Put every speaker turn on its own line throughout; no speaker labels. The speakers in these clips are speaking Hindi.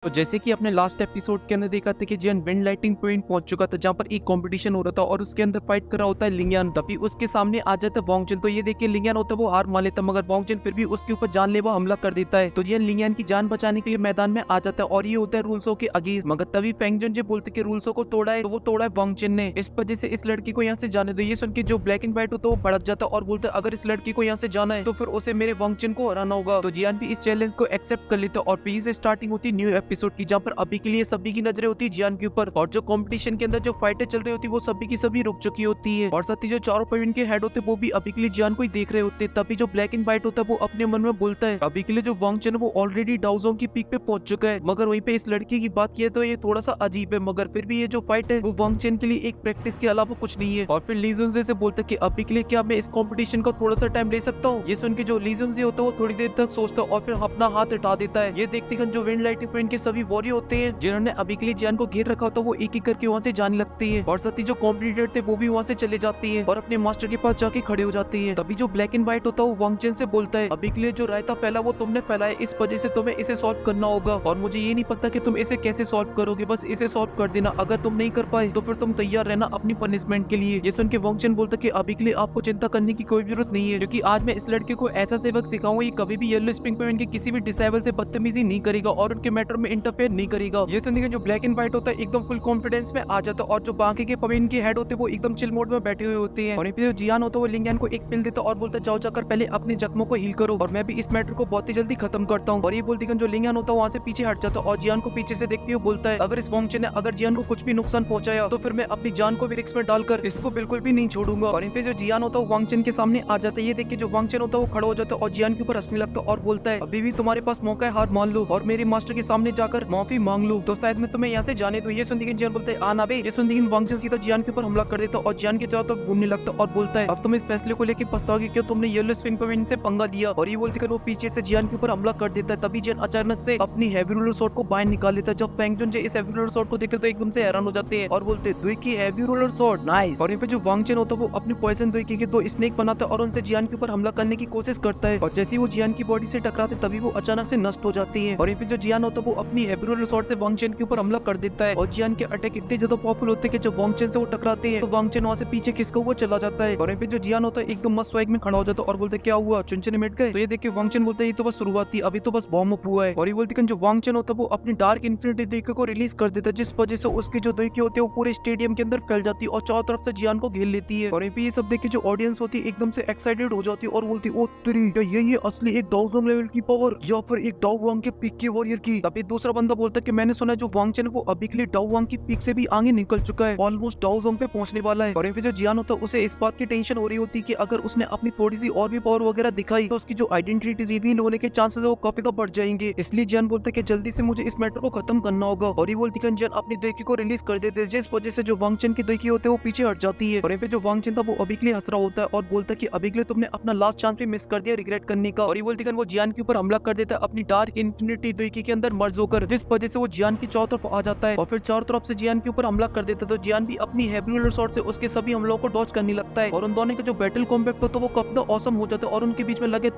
तो जैसे कि अपने लास्ट एपिसोड के अंदर देखा था कि जियान विंड लाइटिंग पॉइंट पहुंच चुका था जहां पर एक कंपटीशन हो रहा था और उसके अंदर फाइट कर रहा होता है लिंगियान। तभी उसके सामने आ जाता है वांगजिन। तो ये देखिए लिंगियान होता है वो हार मान लेता है, मगर वांगजिन फिर भी उसके ऊपर जानलेवा हमला कर देता है। तो जियान लिंगियान की जान बचाने के लिए मैदान में आ जाता है और ये होता है रूल्सो के अगेंस्ट। मगर तभी फेंगजुन जी बोलते कि रूल्सो को तोड़ा है तो वो तोड़ा है वांगजिन ने, इस वजह से इस लड़की को यहाँ से जाने दो। ये सुन के जो ब्लैक एंड व्हाइट होता है वो भड़क जाता है और बोलता है अगर इस लड़की को यहाँ से जाना है तो फिर उसे मेरे वांगजिन को हराना होगा। तो जियान भी इस चैलेंज को एक्सेप्ट कर लेता है और फिर से स्टार्टिंग होती है न्यू एपिसोड की, जहाँ पर अभी के लिए सभी की नजरें होती है जियान के ऊपर और जो कंपटीशन के अंदर जो फाइटें चल रही होती है वो सभी की सभी रुक चुकी होती है। और साथ ही जो चारों पॉइंट के हेड होते हैं वो भी अभी के लिए जियान को ही देख रहे होते हैं। तभी जो ब्लैक एंड व्हाइट होता है वो अपने मन में बोलता है अभी के लिए जो वांगजिन है वो ऑलरेडी डाउजोंग की पीक पे पहुंच चुका है। मगर वहीं पे इस लड़की की बात किया तो ये थोड़ा सा अजीब है, मगर फिर भी ये जो फाइट है वो वांगजिन के लिए एक प्रैक्टिस के अलावा कुछ नहीं है। और फिर ली जुनजे से बोलता है कि अभी के लिए क्या मैं इस कंपटीशन का थोड़ा सा टाइम ले सकता हूँ। ये सुन के जो ली जुनजे होता है वो थोड़ी देर तक सोचता है और फिर अपना हाथ हटा देता है। ये देखते हैं जो विंड लाइटिंग पॉइंट के सभी वॉरियर होते हैं जिन्होंने अभी के लिए जियान को घेर रखा होता है वो एक एक करके वहाँ से जाने लगती है और साथ ही जो कॉम्पिटिटर थे वो भी वहाँ से चले जाते हैं और अपने मास्टर के पास जाके खड़े हो जाते हैं। तभी जो ब्लैक एंड व्हाइट होता है वो वांगजिन से बोलता है अभी के लिए जो रायता फैला वो तुमने फैलाया, इस वजह से तुम्हें इसे सॉल्व करना होगा और मुझे ये नहीं पता कि तुम इसे कैसे सॉल्व करोगे, बस इसे सॉल्व कर देना। अगर तुम नहीं कर पाए तो फिर तुम तैयार रहना अपनी पनिशमेंट के लिए। ये सुन के वांगजिन बोलता है कि अभी के लिए आपको चिंता करने की कोई जरूरत नहीं है, क्योंकि आज मैं इस लड़के को ऐसा सबक सिखाऊंगा ये कभी भी येलो स्प्रिंग पॉइंट के किसी भी डिसेबल से बदतमीजी नहीं करेगा और उनके मैटर में इंटरफेयर नहीं करेगा। ये सुन के जो ब्लैक एंड व्हाइट होता है एकदम फुल कॉन्फिडेंस में आ जाता है और जो बाकी के पवेन के हेड होते हैं वो एकदम चिल मोड में बैठे हुए होते हैं। और यहाँ पे जो जियान होता है वो लिंगियान को एक पिल देता है और बोलता है जाओ जाकर पहले अपने जख्मों को हील करो और मैं भी इस मैटर को बहुत ही जल्दी खत्म करता हूँ। और ये बोलती जो लिंगियान होता है वहाँ से पीछे हट जाता है और जियान को पीछे से देखते हुए बोलता है अगर इस वांगजिन ने अगर जियान को कुछ भी नुकसान पहुंचाया तो फिर मैं अपनी जान को भी रिस्क में डालकर इसको बिल्कुल भी नहीं छोड़ूंगा। और यहाँ पे जो जियान होता है वांगजिन के सामने आ जाता है। ये देख के जो वांगजिन होता है वो खड़ा हो जाता है और जियान के ऊपर हंसने लगता है और बोलता है अभी भी तुम्हारे पास मौका है, हार मान लो और मेरे मास्टर के सामने जाकर माफी मांग लो तो शायद मैं तुम्हें यहाँ से जाने दूं। ये सुन के जियान बोलते हैं आना बे। ये सुन के वांगजिन सीधा जियान के ऊपर हमला कर देता है और जियान के चारों तरफ घूमने लगता है और बोलता है अब तुम इस फैसले को लेकर पछताओगे क्यों तुमने येलो स्प्रिंग पवेन से पंगा लिया। और ये बोलते वो पीछे से जियान के ऊपर हमला कर देता है। तभी जियान अचानक से अपनी हैवी रोलर शॉट को बाहर निकाल लेता है। जब फेंगजुन इस हैवी रोलर शॉट को देखते तो एकदम से हैरान हो जाते हैं और बोलते दुई की हैवी रोलर शॉट नाइस। और यहाँ पे जो वांगजिन होता है वो अपनी पॉइजन दुई के दो स्नेक बनाता है और उनसे जियान के ऊपर हमला करने की कोशिश करता है और जैसे ही वो जियान की बॉडी से टकराते तभी वो अचानक से नष्ट हो जाती है। और यहाँ पे जो जियान होता है वो अपनी हैवी रोलर शॉट से वांगजिन के ऊपर हमला कर देता है और जियान के अटैक इतने ज्यादा पावरफुल होते हैं कि जब वांगजिन से वो टकराते हैं तो वांगजिन वहाँ से पीछे खिसका हुआ चला जाता है। और यहाँ पे जो जियान होता है एकदम मस्त स्वैग में खड़ा हो जाता है और बोलते क्या हुआ चुनचुने मिट गए। तो ये देखिए वांगजिन बोलते ये तो बस शुरुआत थी, अभी तो बस वार्म अप हुआ है। और ये बोलते जो वांगजिन होता है वो अपनी डार्क इन्फिनिटी दुई को रिलीज कर देता है जिस वजह से उसकी जो दुई होती है वो पूरे स्टेडियम के अंदर फैल जाती है और चारों तरफ से जियान को घेर लेती है। और ये सब देख के जो ऑडियंस होती है एकदम से एक्साइटेड हो जाती है और बोलती ओ तेरी क्या ये असली एक डाउजोंग लेवल की पावर या फिर एक डाउ वांग के पीक के वॉरियर की। तभी दूसरा बंदा बोलता है कि मैंने सुना है जो वांगजिन है वो अभी के लिए डाउ वांग की पीक से भी आगे निकल चुका है, ऑलमोस्ट डाउजोंग पे पहुंचने वाला है। और यहाँ पे जो जियान होता है उसे इस बात की टेंशन हो रही होती है कि अगर उसने अपनी थोड़ी सी और भी पावर वगैरह दिखाई तो उसकी जो आइडेंटिटी रिवील होने के चांसेस है वो काफी का बढ़ जाएंगे। इसलिए जियान बोलता है कि जल्दी से मुझे इस मैटर को खत्म करना होगा। और ये बोलती है जियान अपनी दुई को रिलीज कर देते हैं जिस वजह से जो वांगजिन की दुई होते हैं वो पीछे हट जाती है। और यहाँ पे जो वांगजिन था वो अभी के लिए हंस रहा होता है और बोलता है कि अभी के लिए तुमने अपना लास्ट चांस भी मिस कर दिया रिग्रेट करने का। और ये बोलती है वो जियान के ऊपर हमला कर देता है अपनी डार्क इन्फिनिटी दुई के अंदर मर्ज होकर जिस वजह से वो जियान की चारों तरफ आ जाता है और फिर चारों तरफ से जियान के ऊपर हमला कर देता है। तो जियान भी अपनी हैवी रोलर शॉट से उसके सभी हमलों को डॉज करने लगता है और उन दोनों का जो बैटल कॉम्बैट होता है वो काफी ऑसम हो जाता है और उनके बीच में लगे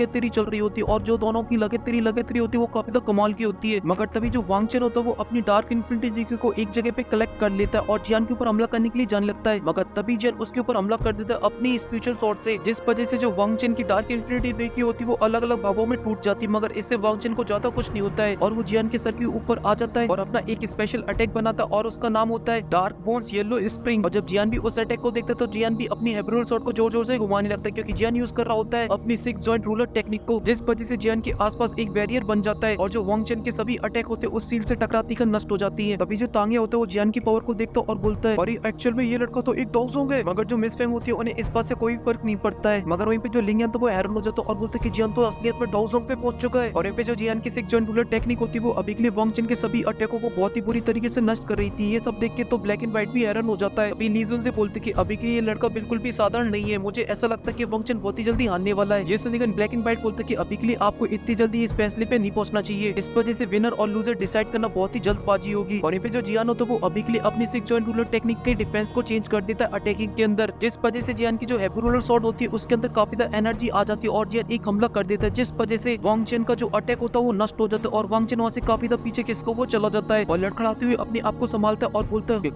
तेरी चल रही होती है और जो दोनों की लगे तेरी होती है वो काफी कमाल की होती है। मगर तभी जो वांगजिन होता है वो अपनी डार्क इन्फिनिटी को एक जगह पे कलेक्ट कर लेता है और जियान के ऊपर हमला करने के लिए जाने लगता है। मगर तभी जियान उसके ऊपर हमला कर देता है अपनी स्पिरिचुअल शॉट से जिस वजह से जो वांगजिन की डार्क इन्फिनिटी होती है वो अलग अलग भागों में टूट जाती है। मगर इससे वांगजिन को ज्यादा कुछ नहीं होता है और वो जियान के सर के ऊपर आ जाता है और अपना एक स्पेशल अटैक बनाता है और उसका नाम होता है डार्क बोन्स येलो स्प्रिंग। और जब जियान भी उस अटैक को देखता है तो जियान भी अपनी हैवी रोलर शॉट को जोर जोर से घुमाने लगता है क्योंकि जियान यूज कर रहा होता है अपनी 6 जॉइंट रूलर टेक्निक को जिस वजह से जियान के आसपास एक बैरियर बन जाता है और जो वांगजिन के सभी अटैक होते हैं उस सील से टकराती कर नष्ट हो जाती है। तभी जो तांगे होते हैं वो जियान की पावर को देखता है और बोलता है अरे एक्चुअल में ये लड़का तो एक डाउजोंग है। मगर जो मिस फेंग होती है उन्हें इस बात से कोई फर्क नहीं पड़ता है। मगर वहीं पे जो लिंगियान तो वो हैरान हो जाता है और बोलते है कि जियान तो असलियत में डाउजोंग पे पहुंच चुका है। और यहाँ पे जो जियान की 6 जॉइंट रूलर टेक्निक होती है वो अभी के लिए वांगजिन के सभी अटैकों को बहुत ही बुरी तरीके से नष्ट कर रही थी। ये सब देख के तो ब्लैक एंड व्हाइट भी हैरान हो जाता है। अभी ली जुन से बोलते कि अभी के लिए ये लड़का बिल्कुल भी साधारण नहीं है, मुझे ऐसा लगता है कि वांगजिन बहुत ही जल्दी हारने वाला है। ये सुनकर ब्लैक एंड व्हाइट बोलते कि अभी के लिए आपको इतनी जल्दी इस फैसले पे नहीं पहुंचना चाहिए, इस वजह से विनर और लूजर डिसाइड करना बहुत ही जल्दबाजी होगी। और यहाँ पे जो जियान होता है वो अभी के लिए अपनी 6 जॉइंट रूलर टेक्निक के डिफेंस को चेंज कर देता है अटैकिंग के अंदर जिस वजह से जियान की जो हैवी रोलर शॉट होती है उसके अंदर काफी एनर्जी आ जाती है और जियान एक हमला कर देता है जिस वजह से वांगजिन का जो अटैक होता है वो नष्ट हो जाता है और वांगजिन वहां से से काफी ज्यादा पीछे किसको वो चला जाता है और लड़खड़ाते हुए अपने आप को संभालता है और बोलता है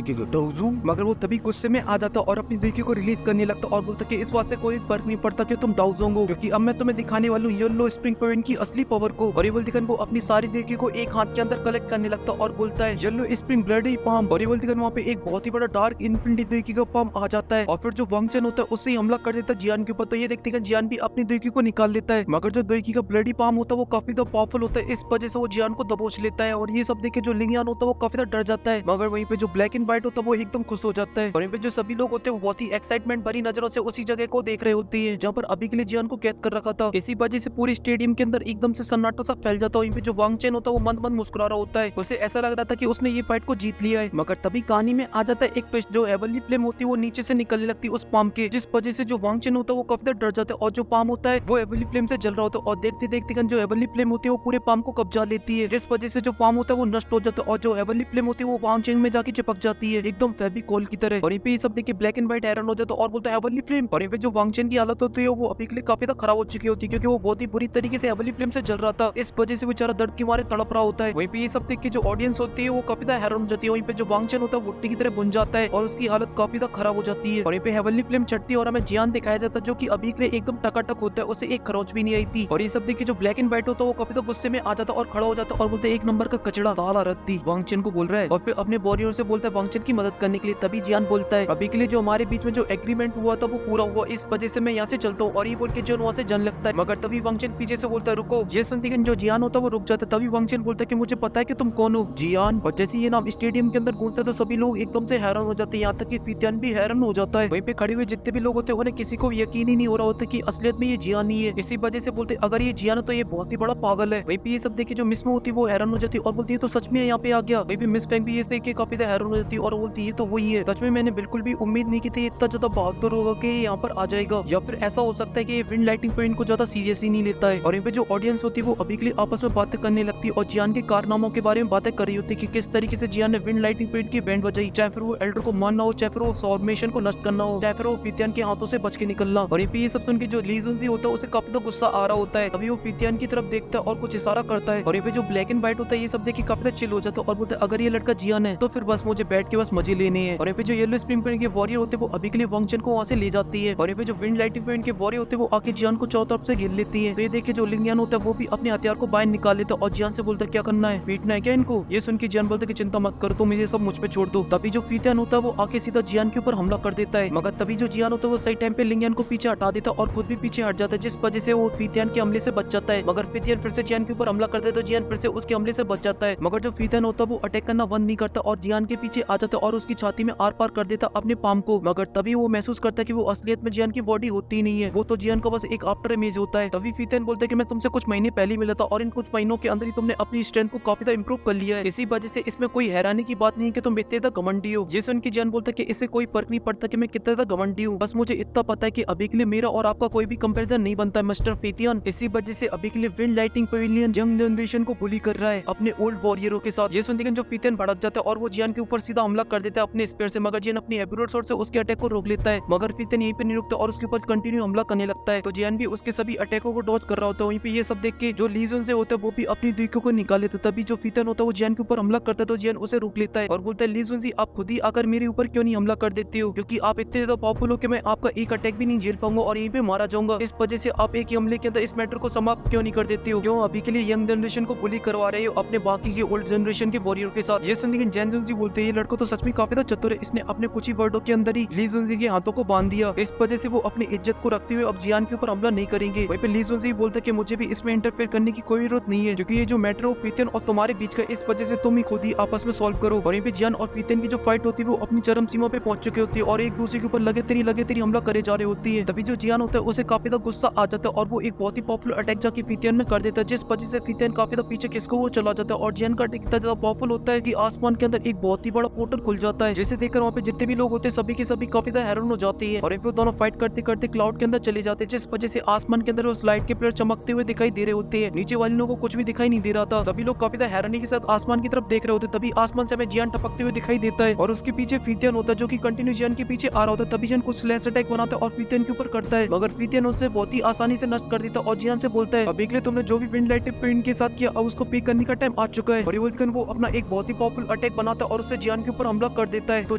डाउजू, मगर वो तभी गुस्से में आ जाता और अपनी देकी को रिलीज करने लगता और बोलता कि इस बात से कोई फर्क नहीं पड़ता कि तुम डाउजोंग हो, क्योंकि अब मैं तुम्हें दिखाने वाला हूँ येलो स्प्रिंग पॉइंट की असली पावर को। और एवल्टिगन वो अपनी सारी देकी को एक हाथ के अंदर कलेक्ट करने लगता और बोलता है येलो स्प्रिंग ब्लडी पाम। और एवल्टिगन वहाँ पे एक बहुत ही बड़ा डार्क इन्फिनिटी देकी का पाम आ जाता है और फिर जो वांग चेन होता है उससे हमला कर देता है जियान के ऊपर। तो ये देखते हैं जियान भी अपनी देकी को निकाल लेता है, मगर जो देकी का ब्लडी पाम होता है वो काफी ज्यादा पावरफुल होता है, इस वजह से वो जियान को दबोच लेता है। और ये सब देखे जो लिंगियान होता है वो काफी ज्यादा डर जाता है, मगर वहीं पे जो ब्लैक एंड व्हाइट होता है वो एकदम खुश हो जाता है। और वहीं पे जो सभी लोग होते हैं वो बहुत ही एक्साइटमेंट भरी नजरों से उसी जगह को देख रहे होते हैं जहाँ पर अभी के लिए जियान को कैद कर रखा था। इसी वजह से पूरी स्टेडियम के अंदर एकदम से सन्नाटा सा फैल जाता है। वहीं पे जो वांग चेन होता है वो मंद मंद मुस्कुरा रहा होता है, उसे ऐसा लग रहा था कि उसने ये फाइट को जीत लिया है। मगर तभी कहानी में आ जाता है एक ट्विस्ट, जो हेवनली फ्लेम होती है वो नीचे से निकलने लगती है उस पाम के, जिस वजह से जो वांग चेन होता है वो काफी डर जाता है और जो पाम होता है वो हेवनली फ्लेम से जल रहा होता है। और देखते देखते जो हेवनली फ्लेम होती है वो पूरे पाम को कब्जा लेती है, जिस वजह से जो पाम होता है वो नष्ट हो जाता है और जो हेवनली फ्लेम होती है वो वांग चेन में जाके चिपक जाती है एकदम फेविकोल की तरह। और ये पे ये सब देखिए ब्लैक एंड व्हाइट हैरान हो जाता है और बोलता है हेवनली फ्लेम। और ये पे जो वांग चेन की हालत होती है वो अभी के लिए काफी ज्यादा खराब हो चुकी होती है, क्योंकि वो बहुत ही बुरी तरीके से हेवनली फ्लेम से जल रहा था, इस वजह से बेचारा दर्द के मारे तड़प रहा होता है। वहीं पे ये सब देख के जो ऑडियंस होती है वो काफी ज्यादा हैरान हो जाती है। वहीं पे जो वांग चेन होता है वो की तरह बुन जाता है और उसकी हालत काफी ज्यादा खराब हो जाती है। और यहाँ पे हेवनली फ्लेम चढ़ती है और हमें जियान दिखाया जाता है जो कि अभी के लिए एकदम टकाटक होता है, उसे एक खरोच भी नहीं आई थी। और ये सब देखिए जो ब्लैक एंड व्हाइट होता है वो काफी ज्यादा गुस्से में आ जाता है और खड़ा हो जाता है और बोलते एक नंबर का कचड़ा साला रद्दी, वांग चेन को बोल रहा है। और फिर अपने वॉरियर से बोलता है वांग चेन की मदद करने के लिए। तभी जियान बोलता है अभी के लिए जो हमारे बीच में जो एग्रीमेंट हुआ था वो पूरा हुआ, इस वजह से मैं यहाँ से चलता हूँ। और ये बोल के जो वहाँ से जन लगता है, मगर तभी वांग चेन पीछे से बोलता है रुको। ये सुनते जो जियान होता है वो रुक जाता है। तभी वांग चेन बोलता है कि मुझे पता है कि तुम कौन हो जियान। और जैसे ये नाम स्टेडियम के अंदर गूंजता है तो सभी लोग एकदम से हैरान हो जाते हैं, यहाँ तक कि फीतियान भी हैरान हो जाता है। वहीं पे खड़े हुए जितने भी लोग होते हैं उन्हें किसी को यकीन ही नहीं हो रहा होता कि असलियत में ये जियान ही है। इसी वजह से बोलते अगर ये जियान है तो ये बहुत ही बड़ा पागल है। वहीं पे ये सब देखे जो मिस में होती है वो हैरान हो जाती है और बोलती है तो सच में यहाँ पे आ गया। वहीं पे मिस फैंग भी ये देख के काफी हैरान हो जाती है और बोलती है तो वही है, सच में मैंने बिल्कुल भी उम्मीद नहीं की थी इतना ज्यादा बहादुर होगा कि यहाँ पर आ जाएगा, या फिर ऐसा हो सकता है कि ये विंड लाइटिंग पॉइंट को ज्यादा सीरियस ही नहीं लेता है। और यहाँ पे जो ऑडियंस होती है वो अभी के लिए आपस में बातें करने लगती है और जियान के कारनामों के बारे में बातें कर रही होती है कि किस तरीके से जियान ने विंड लाइटिंग पॉइंट की बैंड बजाई, चाहे फिर वो एल्डर को मारना हो, चाहे फिर वो फॉर्मेशन को नष्ट करना हो, चाहे फिर वो फीतियान के हाथों से बच के निकलना। और ये सब सुन के जो ली जुनजी होता है उसे काफी गुस्सा आ रहा होता है। अभी वो फीतियान की तरफ देखता है और कुछ इशारा करता है। और ये जो ब्लैक एंड व्हाइट होता है ये सब देखिए काफी चिल हो जाता है और बोलता है अगर ये लड़का जियान है तो फिर बस मुझे बैठ के बस मजे लेने हैं। और यहाँ पे जो येलो स्प्रिंग पॉइंट के वॉरियर होते हैं वो अभी के लिए वांग चेन को वहाँ से ले जाती है। और यहाँ पे जो विंड लाइटिंग पॉइंट के वॉरियर होते हैं वो आके जियान को चारों तरफ से घेर लेती है। तो ये देखिए जो लिंगियान होता है वो भी अपने हथियार को बाहर निकाल लेता है और जियान से बोलता है क्या करना है, पीटना है क्या इनको। ये सुन के जियान बोलता है कि चिंता मत करो, तुम ये सब मुझ पे छोड़ दो। तभी जो फीतियान होता है वो आके सीधा जियान के ऊपर हमला कर देता है, मगर तभी जो जियान होता है वो सही टाइम पे लिंगियान को पीछे हटा देता है और खुद भी पीछे हट जाता है, जिस वजह से वो फीतियान के हमले से बच जाता है। मगर फीतियान फिर से जियान के ऊपर हमला करता है तो जियान फिर से उसके हमले से बच जाता है। मगर जो फीतियान होता है वो अटैक करना बंद नहीं करता और जियान के पीछे आ जाता है और उसकी छाती में आर पार कर देता अपने पाम को। मगर तभी वो महसूस करता है कि वो असलियत में जियान की बॉडी होती ही नहीं है, वो तो जियान का बस एक आफ्टर इमेज होता है। तभी फीतियान बोलता है कि मैं तुमसे कुछ महीने पहले मिला था और इन कुछ महीनों के अंदर ही तुमने अपनी स्ट्रेंथ को काफी ज्यादा इंप्रूव कर लिया है, इसी वजह से इसमें कोई हैरानी की बात नहीं है कि तुम इतने ज्यादा घमंडी हो। जैसे उनकी जियान बोलता है कि इससे कोई फर्क नहीं पड़ता कि मैं कितना ज्यादा घमंडी हूँ, बस मुझे इतना पता है कि अभी के लिए मेरा और आपका कोई भी कंपैरिजन नहीं बनता है मिस्टर फीतियान। इसी वजह से अभी के लिए wind lighting pavilion young generation को बुली कर रहा है अपने ओल्ड वॉरियरों के साथ। ये सुनते जो फीतियान भड़क जाता है और वो जियान के ऊपर सीधा हमला कर देता है अपने स्पेयर से, मगर जियान अपनी एब्यूरेट शॉट से उसके अटैक को रोक लेता है। मगर फीतियान यहीं पे नहीं रुकता और उसके ऊपर कंटिन्यू हमला करने लगता है, तो जियान भी उसके सभी अटैकों को डॉज कर रहा होता है। वहीं पे ये सब देख के जो लीजन से होता है वो भी अपनी दुखों को निकाल लेता है। तभी जो फीतियान होता है वो जियान के ऊपर हमला करता है तो जियान उसे रोक लेता है और बोलता है लीजन जी आप खुद ही आकर मेरे ऊपर क्यों नहीं हमला कर देते हो, क्योंकि आप इतने ज्यादा पावरफुल हो कि मैं आपका एक अटैक भी नहीं झेल पाऊंगा और यहीं पे मारा जाऊंगा, इस वजह से आप एक ही हमले के अंदर इस मैटर को समाप्त क्यों नहीं कर देते हो, क्यों अभी के लिए यंग जनरेशन को बुली करवा रहे हो अपने बाकी के ओल्ड जनरेशन के वॉरियर के साथ। ये सुनते जैन जी बोलते हैं ये लड़का तो सच में काफी चतुर है, इसने अपने कुछ ही वर्डों के अंदर ही ली जुनजी के हाथों को बांध दिया, इस वजह से वो अपनी इज्जत को रखते हुए अब जियान के ऊपर हमला नहीं करेंगे। वहीं पे ली जुनजी बोलते कि मुझे भी इसमें इंटरफेयर करने की कोई जरूरत नहीं है, क्योंकि ये जो मैटर है फीतियान और तुम्हारे बीच का, इस वजह से तुम ही खुद ही आपस में सॉल्व करो। और यहाँ पे जियान और फीतियान की जो फाइट होती है वो अपनी चरम सीमा पे पहुंच चुकी होती है और एक दूसरे के ऊपर लगे तेरी हमला करे जा रही होती है। तभी जो जियान होता है उसे काफी ज्यादा गुस्सा आ जाता है और वो एक बहुत ही पॉपुलर अटैक जाके फीतियान में कर देता है, जिस वजह से फीतियान काफी ज्यादा पीछे किसको वो चला जाता है और जियान का अटैक इतना ज्यादा पावरफुल होता है कि आसमान के अंदर एक बहुत ही बड़ा पोर्टल खुल जाता है, जिसे देखकर वहाँ पे जितने भी लोग होते हैं सभी के सभी काफी ज्यादा हैरान हो जाते हैं। और फिर दोनों फाइट करते करते क्लाउड के अंदर चले जाते हैं, जिस वजह से आसमान के अंदर वो स्लाइड के प्लेयर चमकते हुए दिखाई दे रहे होते हैं, नीचे वाले लोगों को कुछ भी दिखाई नहीं दे रहा था। सभी लोग काफी ज्यादा हैरानी के साथ आसमान की तरफ देख रहे होते, तभी आसमान से हमें जियान टपकते हुए दिखाई देता है और उसके पीछे फीतियान होता है जो कि कंटिन्यू जियान के पीछे आ रहा होता है। तभी जियान कुछ स्लैश अटैक बनाता है और फीतियान के ऊपर करता है, मगर फीतियान उसे बहुत ही आसानी से नष्ट कर देता है और जियान से बोलता है अभी के लिए तुमने जो भी विंड लाइटिंग पॉइंट के साथ किया उसको पे करने का टाइम आ चुका है। और ये बोलकर वो अपना एक बहुत ही पावरफुल अटैक बनाता है और उससे जियान के ऊपर हमला कर देता है। तो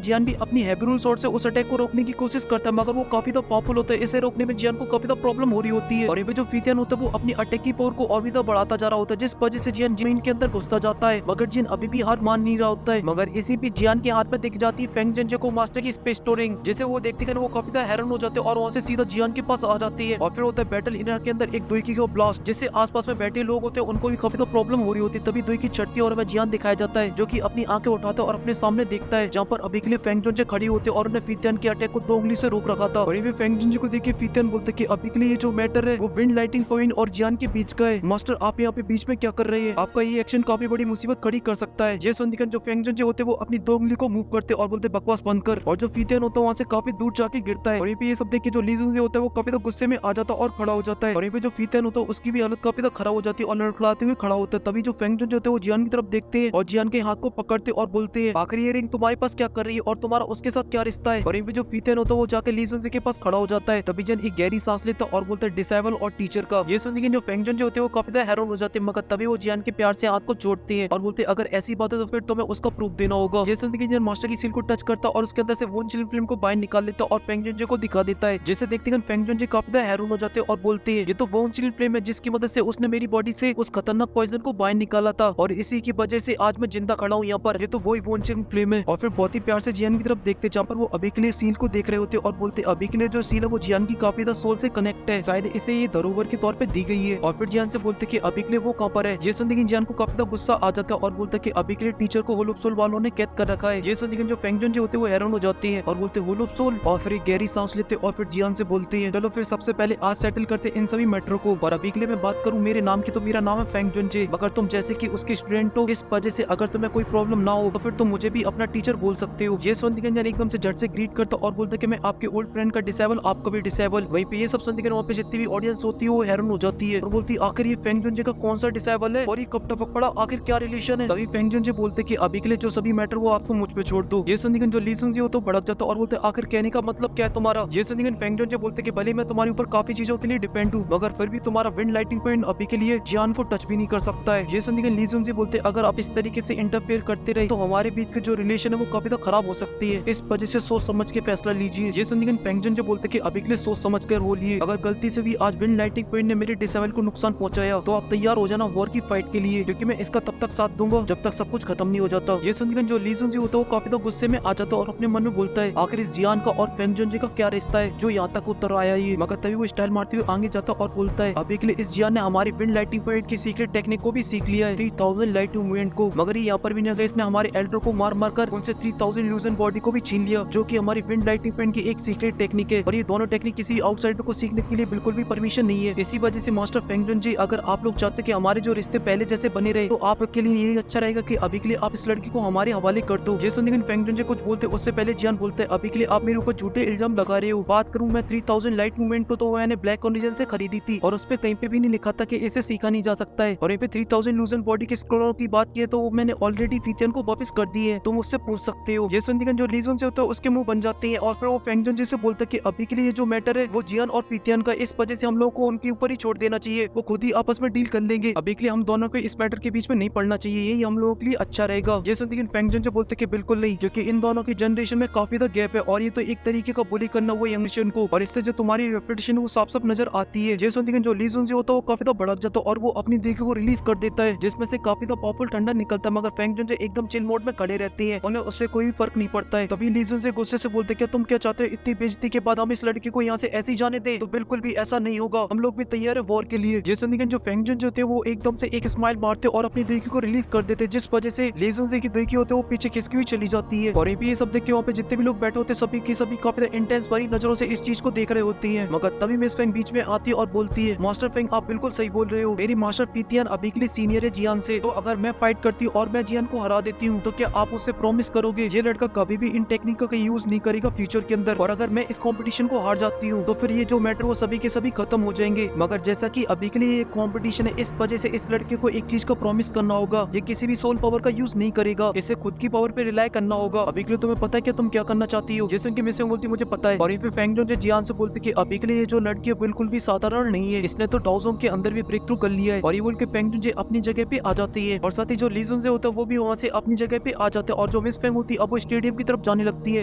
जियान भी अपनी हैबिरुल स्वॉर्ड से उस अटैक को रोकने की कोशिश करता है, मगर वो काफी ज्यादा पावरफुल होता है। इसे रोकने में जियान को काफी ज्यादा प्रॉब्लम हो रही होती है। और ये जो फीतियन होता है वो अपनी अटैक की पावर को और भी ज्यादा बढ़ाता जा रहा होता है, जिस वजह से जियान जमीन के अंदर घुसता जाता है। मगर जियान अभी भी हार मान नहीं रहा होता है। मगर इसी बीच जियान के हाथ में दिख जाती है फेंग जेंजे को मास्टर की स्पेस स्टोरिंग, जिसे वो देखते हैं वो काफी ज्यादा हैरान हो जाते हैं और वहाँ से सीधा जियान के पास आ जाती है। और फिर होता है बैटल इनर के अंदर एक दुईकी का ब्लास्ट, जिससे आसपास में बैठे लोग होते हैं उनको भी काफी ज्यादा प्रॉब्लम हो रही होती है। तभी दुईकी चढ़ती है और वह जियान दिखाया जाता है, जो कि अपनी आंखें उठाता है और अपने सामने देखता है, जहाँ पर अभी के लिए फेंग जेंजे खड़ी होती है और उन्हें फीतियन के अटैक को 2 उंगली से रोक रखा था। और ये फेंग जेंजे को देख के फीतियन बोलते कि अभी के लिए ये जो मैटर है वो विंड लाइटिंग पॉइंट और जियान के बीच का है। मास्टर आप यहाँ पे बीच में क्या कर रहे हैं? आपका ये एक्शन काफी बड़ी मुसीबत खड़ी कर सकता है। ये सुनकर जो फेंग जेंजे होते हैं वो अपनी 2 उंगली को मूव करते और बोलते बकवास बंद कर। और जो फीतियन होता है वहाँ से काफी दूर जाके गिरता है। और ये सब देख के जो ली जुंजे होता है वो काफी गुस्से में आ जाता है और खड़ा हो जाता है। और जो फीतियन होता है उसकी भी हालत काफी खराब हो जाती है और लड़खड़ाते हुए खड़ा होता है। तभी जो फेंग जेंजे होते हैं वो जियान की तरफ देखते हैं और जियान के हाथ को पकड़ते और बोलते हैं आखिर ये रिंग तुम्हारे पास क्या कर रही है और तुम्हारा उसके साथ क्या रिश्ता है? और जो फीतियन होता है वो जाके ली जुंजे के पास खड़ा हो जाता है। तभी जियान एक गहरी सांस लेता और बोलता है डिसेबल और टीचर का। ये सुनने के जो फेंग जेंजे होते हैं वो काफी हैरान हो जाते हैं, मगर तभी वो जियान के प्यार से हाथ को जोड़ते हैं और बोलते हैं अगर ऐसी बात है तो फिर तुम्हें उसका प्रूफ देना होगा। ये सुनने के जियान मास्टर की सील को टच करता और उसके अंदर से वोन चिलिंग फिल्म को बाहर निकाल लेता और फेंग जेंजे को दिखा देता है, जिसे देखते हैं फेंग जेंजे काफी हैरान हो जाते हैं और बोलते हैं ये तो वोन चिलिंग फिल्म है जिसकी मदद से उसने मेरी बॉडी से उस खतरनाक पॉइजन को बाहर निकाला था और इसी की वजह से आज मैं जिंदा खड़ा हूँ यहाँ पर। ये तो वही वोन चिलिंग फिल्म है। और फिर बहुत ही प्यार से जियान की तरफ देखते जहाँ पर वो अभी के लिए सील को देख रहे होते और बोलते अभी के लिए जो सील है वो जियान की काफी सोल से कनेक्ट है, शायद इसे ये धरोहर के तौर पे दी गई है। और फिर जियान से बोलते कि अभी के लिए वो कहाँ पर है। ये सुनते कि जियान को काफी गुस्सा आ जाता है और बोलता कि अभी के लिए टीचर को होलोप सोल वालों ने कैद कर रखा है। ये सुनते कि जो फेंग जेंजे होते वो हैरान हो जाते हैं और बोलते होलोप सोल। और फिर गहरी सांस लेते और फिर जियान से बोलते हैं चलो फिर सबसे पहले आज सेटल करते इन सभी मैटरों को। और अभी के लिए मैं बात करूँ मेरे नाम की तो मेरा नाम है फेंग जेंजे, मगर तुम जैसे कि उसके स्टूडेंट हो इस वजह से अगर तुम्हें कोई प्रॉब्लम ना हो तो फिर तुम मुझे भी अपना टीचर बोल सकते हो। ये सुनते कि एकदम से झट से ग्रीट करता और बोलते कि मैं आपके ओल्ड फ्रेंड का डिसेबल आपका भी डिसेबल। वहीं पे ये सब सुनते वहाँ पे जितनी भी ऑडियंस होती है वो हैरान हो जाती है और बोलती आखिर ये फेंग जेंजे का कौन सा डिसेबल है और ये कब टपक पड़ा, आखिर क्या रिलेशन है? तभी फेंग जेंजे बोलते कि अभी के लिए जो सभी मैटर वो आपको मुझ पे छोड़ दो। ये सुनते जो ली सुनजी हो तो भड़क जाता और बोलते आखिर कहने का मतलब क्या है तुम्हारा? ये सुनते फेंग जेंजे बोलते कि भले मैं तुम्हारे ऊपर काफी चीजों के लिए डिपेंड हूँ मगर फिर भी तुम्हारा विंड लाइटिंग पॉइंट अभी के लिए जियान को टच भी नहीं कर सकता है। ये सुनते ली सुनजी बोलते अगर आप इस तरीके से इंटरफेयर करते रहे तो हमारे बीच के जो रिलेशन है वो काफी खराब हो सकती है, इस वजह से सोच समझ के फैसला लीजिए। ये सुनते फेंग जेंजे बोलते कि अभी के लिए सोच समझ कर बोलिए, अगर गलती से भी आज विंड लाइटिंग पॉइंट ने मेरे डिसेबल को नुकसान पहुंचाया तो आप तैयार हो जाना वॉर की फाइट के लिए, क्योंकि मैं इसका तब तक साथ दूंगा जब तक सब कुछ खत्म नहीं हो जाता। ये सुनकर जो ली सुनजी होता है वो काफी गुस्से में आ जाता और अपने मन में बोलता है आखिर इस जियान का और फेंग जेंजे का क्या रिश्ता है जो यहाँ तक उतर आया ये। मगर तभी वो स्टाइल मारते हुए आगे जाता और बोलता है अभी के लिए इस जियान ने हमारी विंड लाइटिंग पॉइंट की सीक्रेट टेक्निक को भी सीख लिया है, 3000 लाइट मूवमेंट को। मगर यहाँ पर भी नहीं गया, इसने हमारे एल्डर को मार मार कर उनसे 3000 इल्यूजन बॉडी को भी छीन लिया, जो कि हमारी विंड लाइटिंग पॉइंट की एक सीक्रेट टेक्निक है। और ये दोनों टेक्निक किसी आउटसाइडर को सीखने के लिए बिल्कुल भी परमिशन नहीं है। इसी वजह से मास्टर फेंग जेंजे अगर आप लोग चाहते कि हमारे जो रिश्ते पहले जैसे बने रहे तो आपके लिए यही अच्छा रहेगा कि अभी के लिए आप इस लड़की को हमारे हवाले कर दो। ये सुनकर फेंग जेंजे कुछ बोलते उससे पहले जियान बोलते हैं अभी के लिए आप मेरे ऊपर झूठे इल्जाम लगा रहे हो। बात करूं मैं 3000 लाइट मूवमेंट को तो मैंने ब्लैक ओरिजिन से खरीदी थी और उस पे कहीं पे भी नहीं लिखा था कि इसे सीखा नहीं जा सकता है। और यहाँ पे 3000 इल्यूजन बॉडी के स्क्रोलों की बात की तो मैंने ऑलरेडी फीतियन को वापस कर दी है, तुम उससे पूछ सकते हो। ये सुनकर जो लीजन से होता है उसके मुंह बन जाते हैं और फिर वो फेंग जेंजे से बोलता है कि अभी के लिए जो मैटर है वो जियान और फीतियन का, इस वजह से हम लोगों को उनके ऊपर ही छोड़ देना चाहिए, वो खुद ही आपस में डील कर लेंगे। अभी के लिए हम दोनों को इस मैटर के बीच में नहीं पड़ना चाहिए, यही हम लोगों के लिए अच्छा रहेगा। ये सुनते फेंग जेंजे बोलते कि बिल्कुल नहीं, क्योंकि इन दोनों की जनरेशन में काफी ज्यादा गैप है और ये तो एक तरीके का बुली करना हुआ यंग को, और इससे जो तुम्हारी रेपुटेशन वो साफ साफ नजर आती है। ये सुनते जो ली सुनजी होता है वो काफी ज्यादा भड़क जाता है और वो अपनी देखे को रिलीज कर देता है जिसमें से काफी ज्यादा पावरफुल ठंडा निकलता है, मगर फेंग जेंजे एकदम चिल मोड में खड़े रहते हैं, उन्हें उससे कोई फर्क नहीं पड़ता है। तभी ली सुनजी गुस्से से बोलते क्या तुम क्या चाहते हो, इतनी बेइज्जती के बाद हम इस लड़की को यहाँ से ऐसे ही जाने दे? तो बिल्कुल भी ऐसा नहीं होगा, हम लोग भी तैयार है वॉर के लिए। ये सुनते जो फेंग जेंजे होते हैं वो एकदम से एक स्माइल मारते और अपनी देखे को रिलीज कर देते, जिस वजह से ली सुनजी की देखे होते वो पीछे खिसकी हुई चली जाती है। और ये सब देख के वहाँ पे जितने भी लोग बैठे होते सभी की सभी काफी इंटेंस भरी नजरों से इस चीज को देख रहे होती है। मगर तभी मिस फेंग बीच में आती है और बोलती है मास्टर फेंग आप बिल्कुल सही बोल रहे हो, मेरी मास्टर फीतियन अभी के लिए सीनियर है जियान से, तो अगर मैं फाइट करती हूँ और मैं जियान को हरा देती हूँ तो क्या आप उससे प्रॉमिस करोगे ये लड़का कभी भी इन टेक्निक का यूज नहीं करेगा फ्यूचर के अंदर, और अगर मैं इस कंपटीशन को हार जाती हूँ तो फिर ये जो मैटर वो सभी के सभी खत्म हो जाएंगे। मगर जैसा कि अभी के लिए ये कंपटीशन है, इस वजह से इस लड़के को एक चीज का प्रॉमिस करना होगा, ये किसी भी सोल पावर का यूज नहीं करेगा, इसे खुद की पावर पे रिलाई करना होगा। अभी के लिए तुम्हें पता है क्या तुम क्या करना चाहती हो? जैसे कि मिस फेंग बोलती मुझे पता है। और फिर फेंग जेंजे जियान से बोलती कि अभी के लिए ये जो लड़की है बिल्कुल भी साधारण नहीं है, इसने तो 1000 के अंदर भी ब्रेक थ्रू कर लिया है। और ये बोल के फेंग जे अपनी जगह पे आ जाती है और साथ ही जो लीजुन से होता है वो भी वहाँ से अपनी जगह पे आ जाते हैं और जो मिस फेंग होती है अब वो स्टेडियम की तरफ जाने लगती है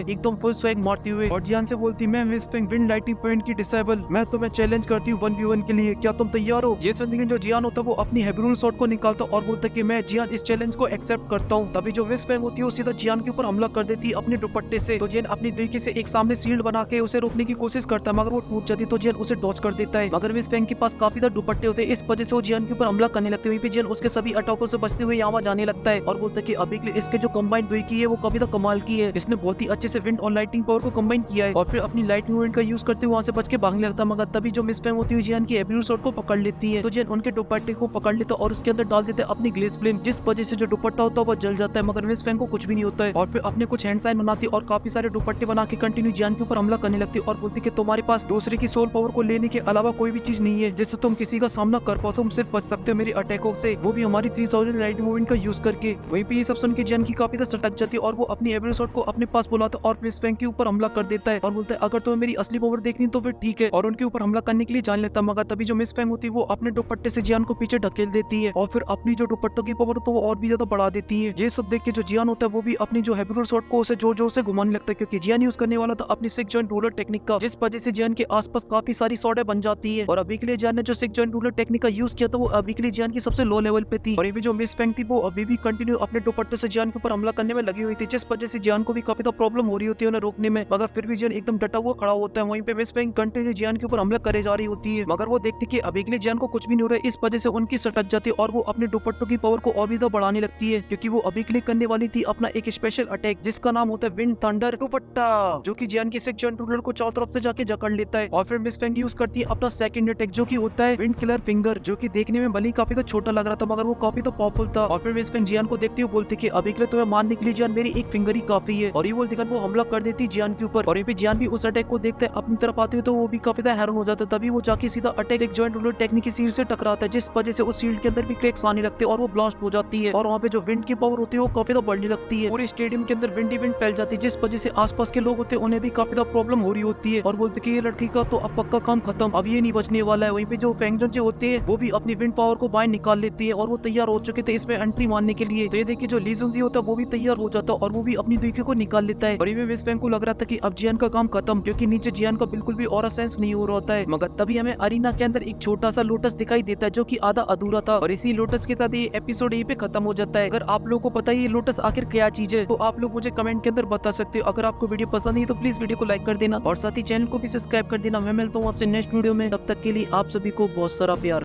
एकदम फुल स्वैग मारती हुए और जियान से बोलती मैं miss Feng wind lighting point की डिसेबल, मैं तुम्हें चैलेंज करती हूँ 1v1 के लिए, क्या तुम तैयार हो? ये सुनने के जो जियान होता है वो अपनी हेब्रूल शॉट को निकालता और बोलता है कि मैं जियान इस चैलेंज को एक्सेप्ट करता हूँ। तभी जो मिस फेंग होती है वो सीधा जियान के ऊपर हमला कर देती है अपने दुपट्टे से। तो जियान अपनी तरीके से एक सामने शील्ड बना के उसे रोकने की कोशिश करता है मगर वो टूट जाती है तो जियान उसे डॉच कर देता है मगर मिस फेंग के पास काफी ज्यादा दुपट्टे होते हैं इस वजह से वो जियान के ऊपर हमला करने लगते हैं। वहीं पे जियान उसके सभी अटैकों से बचते हुए यहाँ जाने लगता है और बोलता है कि अभी के लिए इसके जो कंबाइंड दुई की है वो काफी ज्यादा कमाल की है, इसने बहुत ही अच्छे से विंड और लाइटिंग पावर को कंबाइन किया है और फिर अपनी लाइटिंग मूवमेंट का यूज करते हुए वहाँ से बच के भागने लगता है। मगर तभी जो मिस फेंग होती है जियान की एब्यूज शॉट को पकड़ लेती है तो जियान उनके दुपट्टे को पकड़ लेता है और उसके अंदर डाल देते हैं अपनी ग्लेस फ्लेम जिस वजह से जो दुपट्टा होता है वो जल जाता है मगर मिस फेंग को कुछ भी नहीं होता है और फिर अपने कुछ हैंड साइन बनाती है और काफी सारे दुपट्टे बना के कंटिन्यू जियान के ऊपर हमला करने लगती है और बोलती है कि तुम्हारे पास दूसरे की सोल पावर को लेने के अलावा कोई भी चीज नहीं है जिससे तुम किसी का सामना कर पाओ, तुम सिर्फ बच सकते हो मेरे अटैकों से, वो भी हमारी 3000 लाइटिंग मूवमेंट का यूज करके। वहीं पे ये सब सुन के जियान की काफी सटक जाती है और वो अपनी एब्यूज शॉट को अपने पास बुलाता है और मिस फेंग के ऊपर हमला कर देता है और बोलता है अगर तुम्हें मेरी असली पावर देखनी तो फिर ठीक है और उनके ऊपर हमला करने के लिए जाने लगता है। मगर तभी जो मिस फेंग होती है वो अपने दुपट्टे से जियान को पीछे ढकेल देती है और फिर अपनी जो दुपट्टों की पावर तो वो और भी ज्यादा बढ़ा देती है। ये सब देख के जो जियान होता है वो भी अपनी जो हेब्यूल शॉट को उसे जोर जोर से घुमाने लगता है क्योंकि जियान यूज करने वाला था अपनी 6 जॉइंट रूलर टेक्निक का जिस वजह से जियान के आसपास काफी सारी शॉटें बन जाती है और अभी के लिए जियान ने जो 6 जॉइंट रूलर टेक्निक का यूज किया था वो अभी के लिए जियान की सबसे लो लेवल पे थी और ये भी जो मिस फेंग थी वो अभी भी कंटिन्यू अपने दुपट्टे से जियान के ऊपर हमला करने में लगी हुई थी जिस वजह से जियान को भी काफी प्रॉब्लम हो रही होती है उन्हें रोकने में मगर फिर भी जियान एकदम डटा हुआ खड़ा होता है। वहीं पे मिस फेंग कंटिन्यू जियान के ऊपर हमला करे जा रही होती है मगर वो देखती कि अभी के लिए जियान को कुछ भी नहीं हो रहा है इस वजह से उनकी सटक जाती है और वो अपने दुपट्टों की पावर को और भी ज्यादा बढ़ाने लगती है क्योंकि वो अभी के लिए करने वाली थी अपना एक स्पेशल अटैक जिसका नाम होता है विंड थंडर दुपट्टा जो कि जियान की 6 जॉइंट रूलर को चारों तरफ से जाके जकड़ लेता है और फिर मिस फेंग यूज करती है अपना सेकंड अटैक जो कि होता है विंड किलर फिंगर जो कि देखने में भले ही काफी तो छोटा लग रहा था मगर वो काफी तो पावरफुल था और फिर मिस फेंग जियान को देखती हुए बोलती कि अभी के लिए तुम्हें मारने के लिए जियान मेरी एक फिंगर ही काफी है और ये बोलती वो हमला कर देती जियान के ऊपर और ये भी जियान भी उस अटैक को देखते हैं अपनी तरफ आते हुए तो वो भी काफी हैरान हो जाता है। तभी वो जाके सीधा अटैक एक जॉइंट रूलर टेक्निक की शील्ड से टकराता है जिस वजह से उस शील्ड के अंदर भी क्रैक्स आने लगते हैं और वो ब्लास्ट हो जाती है और वहाँ पे जो विंड की पावर होती है वो काफी बढ़ने लगती है। पूरे स्टेडियम के अंदर विंड ही विंड फैल जाती है जिस वजह से आसपास के लोग होते हैं उन्हें भी काफी प्रॉब्लम हो रही होती है और बोलते कि ये लड़की का तो अब पक्का काम खत्म, अब ये नहीं बचने वाला है। वहीं पे जो फेंगजन जो होते हैं वो भी अपनी विंड पावर को बाहर निकाल लेती है और वो तैयार हो चुके थे इसमें एंट्री मारने के लिए। तो ये देखिए जो लीजुन होता है वो भी तैयार हो जाता है और वो भी अपनी दुईखे को निकाल लेता है और ये मिस फेंग को लग रहा था कि अब जियान का काम खत्म क्योंकि नीचे जियान का बिल्कुल भी ऑरा सेंस नहीं हो रहा होता है। मगर तभी हमें अरीना के अंदर एक छोटा सा लोटस दिखाई देता है जो कि आधा अधूरा था और इसी लोटस के साथ ये एपिसोड यहीं पे खत्म हो जाता है। अगर आप लोगों को पता है ये लोटस आखिर क्या चीज है तो आप लोग मुझे कमेंट के अंदर बता सकते हो। अगर आपको वीडियो पसंद नहीं तो प्लीज वीडियो को लाइक कर देना और साथ ही चैनल को भी सब्सक्राइब कर देना। मैं मिलता हूँ आपसे नेक्स्ट वीडियो में, तब तक के लिए आप सभी को बहुत सारा प्यार।